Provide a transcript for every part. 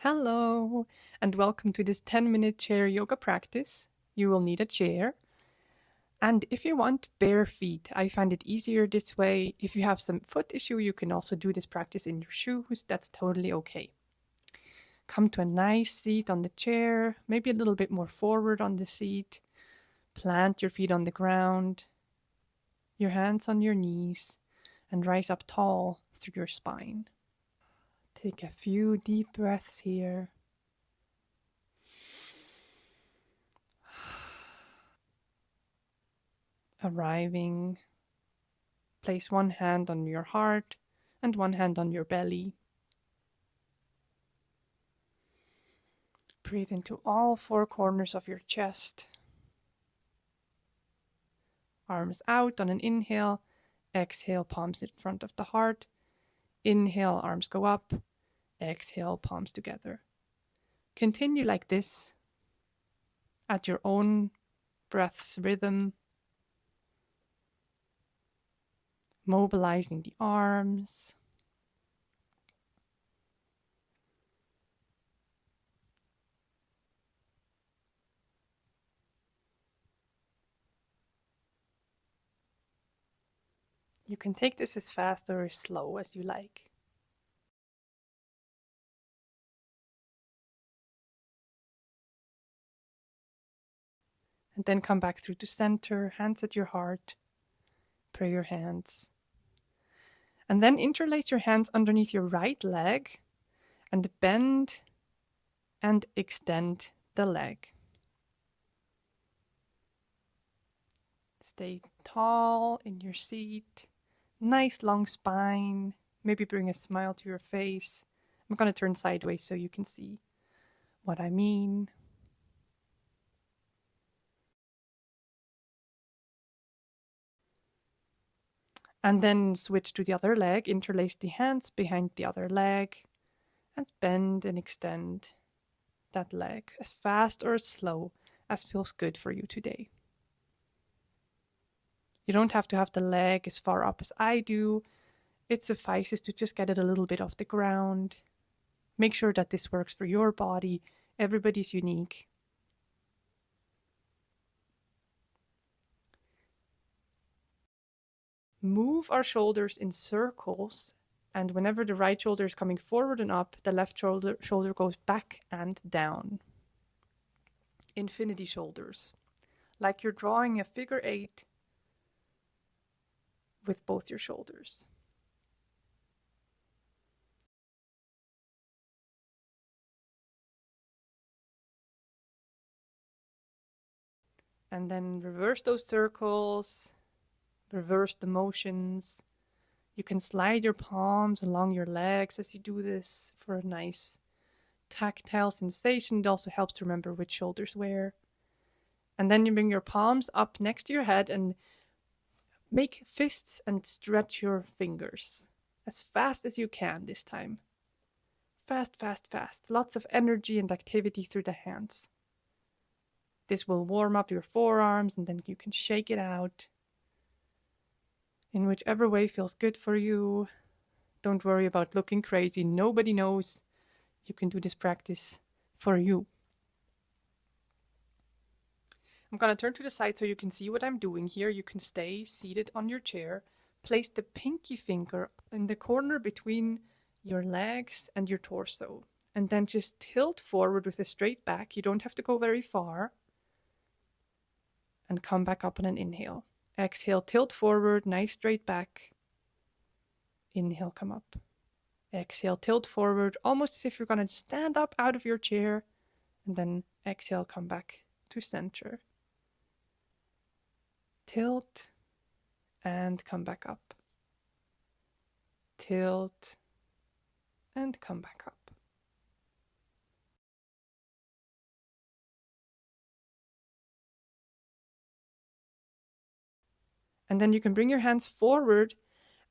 Hello, and welcome to this 10-minute chair yoga practice. You will need a chair. And if you want bare feet, I find it easier this way. If you have some foot issue, you can also do this practice in your shoes. That's totally okay. Come to a nice seat on the chair, maybe a little bit more forward on the seat. Plant your feet on the ground, your hands on your knees, and rise up tall through your spine. Take a few deep breaths here. Arriving, place one hand on your heart and one hand on your belly. Breathe into all four corners of your chest. Arms out on an inhale. Exhale, palms in front of the heart. Inhale, arms go up. Exhale, palms together. Continue like this at your own breath's rhythm. Mobilizing the arms. You can take this as fast or as slow as you like. And then come back through to center, hands at your heart, pray your hands. And then interlace your hands underneath your right leg and bend and extend the leg. Stay tall in your seat, nice long spine, maybe bring a smile to your face. I'm going to turn sideways so you can see what I mean. And then switch to the other leg, interlace the hands behind the other leg, and bend and extend that leg as fast or as slow as feels good for you today. You don't have to have the leg as far up as I do. It suffices to just get it a little bit off the ground. Make sure that this works for your body. Everybody's unique. Move our shoulders in circles, and whenever the right shoulder is coming forward and up, the left shoulder goes back and down. Infinity shoulders, like you're drawing a figure 8 with both your shoulders. And then reverse those circles, reverse the motions. You can slide your palms along your legs as you do this for a nice tactile sensation. It also helps to remember which shoulders where. And then you bring your palms up next to your head and make fists and stretch your fingers as fast as you can this time. Fast, fast, fast. Lots of energy and activity through the hands. This will warm up your forearms and then you can shake it out in whichever way feels good for you. Don't worry about looking crazy. Nobody knows. You can do this practice for you. I'm going to turn to the side so you can see what I'm doing here. You can stay seated on your chair. Place the pinky finger in the corner between your legs and your torso. And then just tilt forward with a straight back. You don't have to go very far. And come back up on an inhale. Exhale, tilt forward, nice straight back. Inhale, come up. Exhale, tilt forward, almost as if you're going to stand up out of your chair. And then exhale, come back to center. Tilt and come back up. Tilt and come back up. And then you can bring your hands forward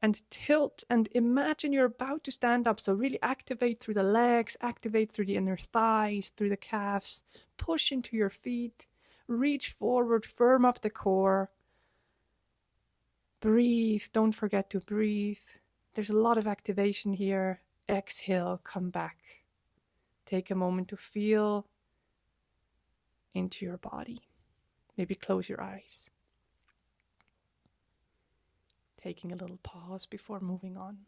and tilt and imagine you're about to stand up. So really activate through the legs, activate through the inner thighs, through the calves, push into your feet, reach forward, firm up the core. Breathe, don't forget to breathe. There's a lot of activation here. Exhale, come back. Take a moment to feel into your body. Maybe close your eyes. Taking a little pause before moving on.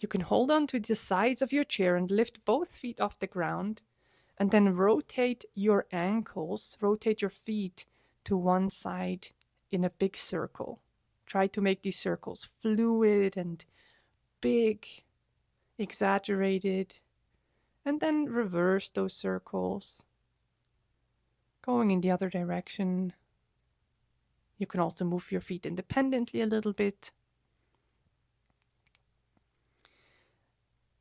You can hold on to the sides of your chair and lift both feet off the ground, and then rotate your ankles, rotate your feet to one side in a big circle. Try to make these circles fluid and big, exaggerated, and then reverse those circles, going in the other direction. You can also move your feet independently a little bit.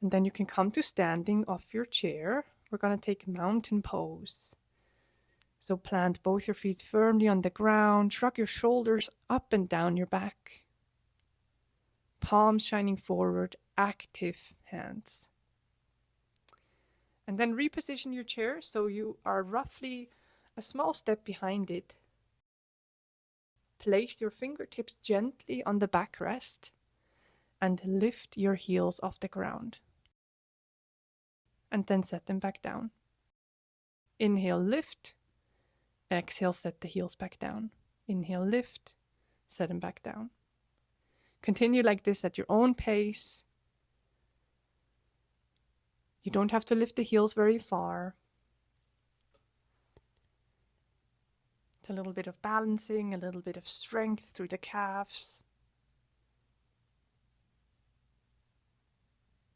And then you can come to standing off your chair. We're going to take mountain pose. So plant both your feet firmly on the ground. Shrug your shoulders up and down your back. Palms shining forward, active hands. And then reposition your chair so you are roughly a small step behind it. Place your fingertips gently on the backrest and lift your heels off the ground. And then set them back down. Inhale, lift. Exhale, set the heels back down. Inhale, lift. Set them back down. Continue like this at your own pace. You don't have to lift the heels very far. It's a little bit of balancing, a little bit of strength through the calves.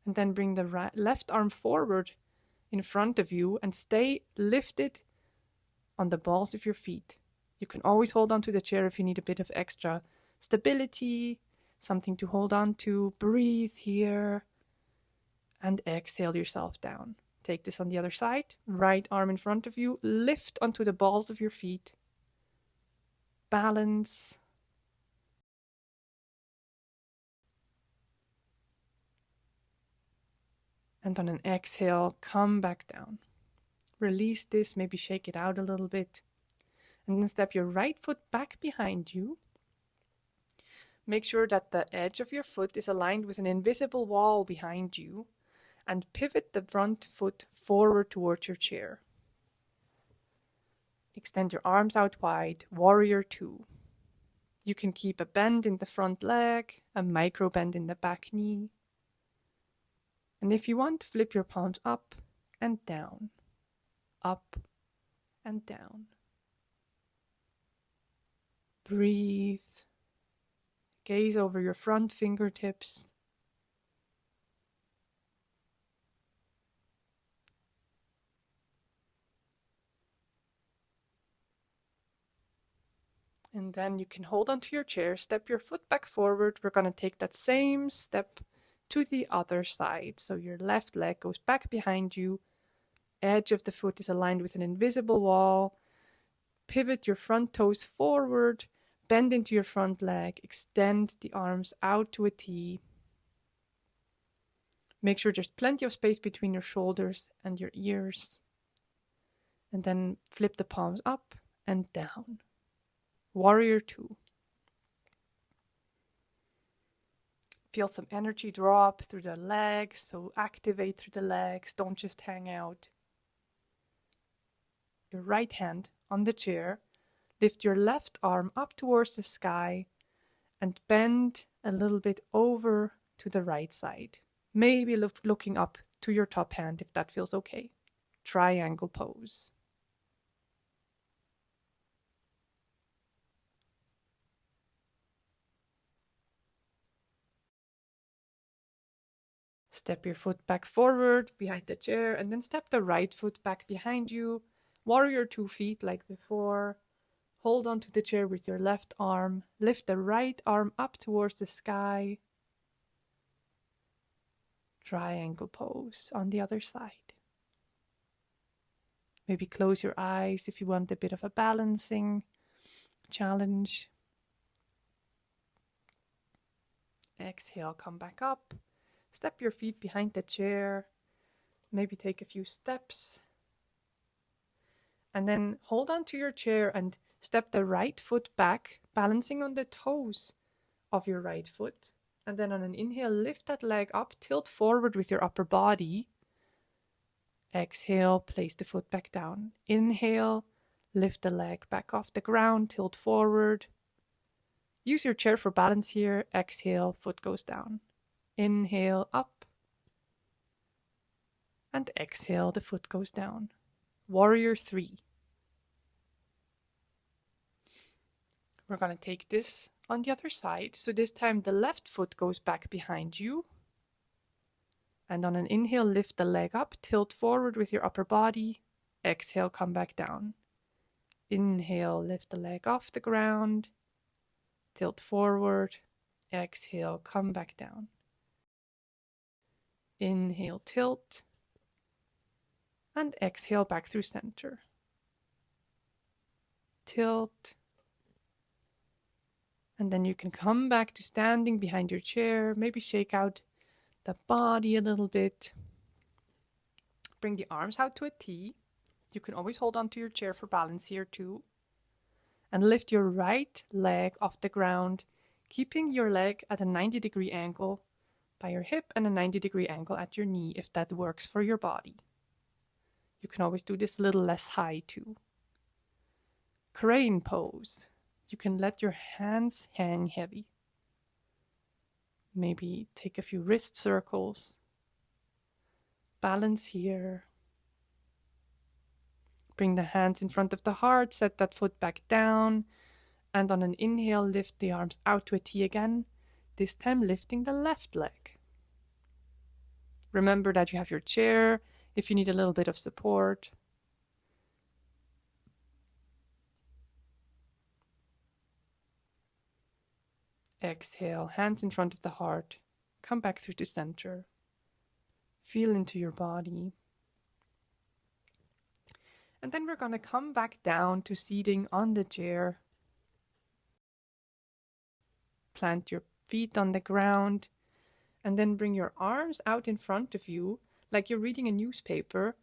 And then bring the left arm forward in front of you and stay lifted on the balls of your feet. You can always hold on to the chair if you need a bit of extra stability, something to hold on to. Breathe here and exhale yourself down. Take this on the other side. Right arm in front of you. Lift onto the balls of your feet. Balance. And on an exhale, come back down. Release this, maybe shake it out a little bit. And then step your right foot back behind you. Make sure that the edge of your foot is aligned with an invisible wall behind you. And pivot the front foot forward towards your chair. Extend your arms out wide, warrior two. You can keep a bend in the front leg, a micro bend in the back knee. And if you want, flip your palms up and down, up and down. Breathe. Gaze over your front fingertips. And then you can hold onto your chair, step your foot back forward. We're going to take that same step to the other side. So your left leg goes back behind you. Edge of the foot is aligned with an invisible wall. Pivot your front toes forward. Bend into your front leg. Extend the arms out to a T. Make sure there's plenty of space between your shoulders and your ears. And then flip the palms up and down. Warrior two. Feel some energy draw up through the legs, so activate through the legs, don't just hang out. Your right hand on the chair, lift your left arm up towards the sky and bend a little bit over to the right side. Maybe looking up to your top hand if that feels okay. Triangle pose. Step your foot back forward behind the chair and then step the right foot back behind you. Warrior 2 feet like before. Hold on to the chair with your left arm. Lift the right arm up towards the sky. Triangle pose on the other side. Maybe close your eyes if you want a bit of a balancing challenge. Exhale, come back up. Step your feet behind the chair. Maybe take a few steps. And then hold on to your chair and step the right foot back, balancing on the toes of your right foot. And then on an inhale, lift that leg up, tilt forward with your upper body. Exhale, place the foot back down. Inhale, lift the leg back off the ground, tilt forward. Use your chair for balance here. Exhale, foot goes down. Inhale, up. And exhale, the foot goes down. Warrior 3. We're going to take this on the other side. So this time the left foot goes back behind you. And on an inhale, lift the leg up, tilt forward with your upper body. Exhale, come back down. Inhale, lift the leg off the ground. Tilt forward. Exhale, come back down. Inhale, tilt. And exhale back through center. Tilt. And then you can come back to standing behind your chair. Maybe shake out the body a little bit. Bring the arms out to a T. You can always hold on to your chair for balance here too. And lift your right leg off the ground, keeping your leg at a 90-degree angle by your hip and a 90-degree angle at your knee if that works for your body. You can always do this a little less high too. Crane pose. You can let your hands hang heavy. Maybe take a few wrist circles. Balance here. Bring the hands in front of the heart, set that foot back down, and on an inhale, lift the arms out to a T again, this time lifting the left leg. Remember that you have your chair if you need a little bit of support. Exhale, hands in front of the heart. Come back through to center. Feel into your body. And then we're going to come back down to seating on the chair. Plant your feet on the ground. And then bring your arms out in front of you like you're reading a newspaper.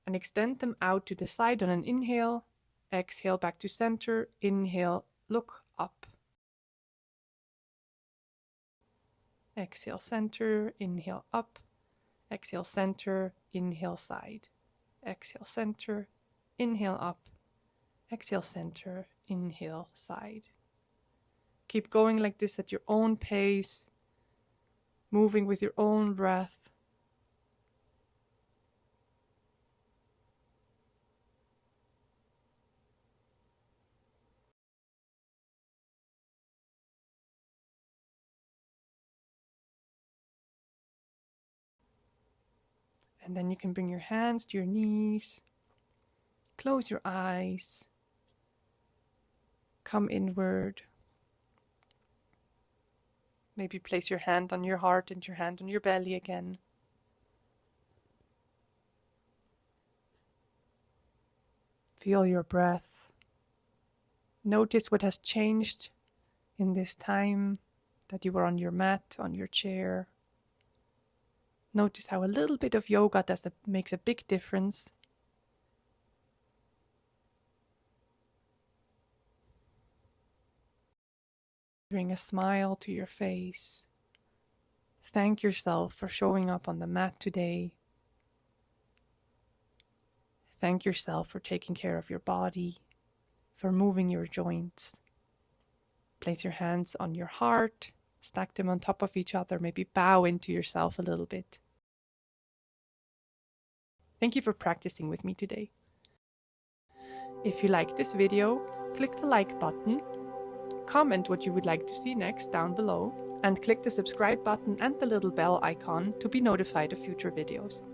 And extend them out to the side on an inhale. Exhale back to center. Inhale, look up. Exhale, center, inhale, up. Exhale, center, inhale, side. Exhale, center, inhale, up. Exhale, center, inhale, side. Keep going like this at your own pace, moving with your own breath. And then you can bring your hands to your knees, close your eyes, come inward. Maybe place your hand on your heart and your hand on your belly again. Feel your breath. Notice what has changed in this time that you were on your mat, on your chair. Notice how a little bit of yoga makes a big difference. Bring a smile to your face. Thank yourself for showing up on the mat today. Thank yourself for taking care of your body, for moving your joints. Place your hands on your heart. Stack them on top of each other, maybe bow into yourself a little bit. Thank you for practicing with me today. If you liked this video, click the like button, comment what you would like to see next down below, and click the subscribe button and the little bell icon to be notified of future videos.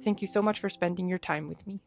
Thank you so much for spending your time with me.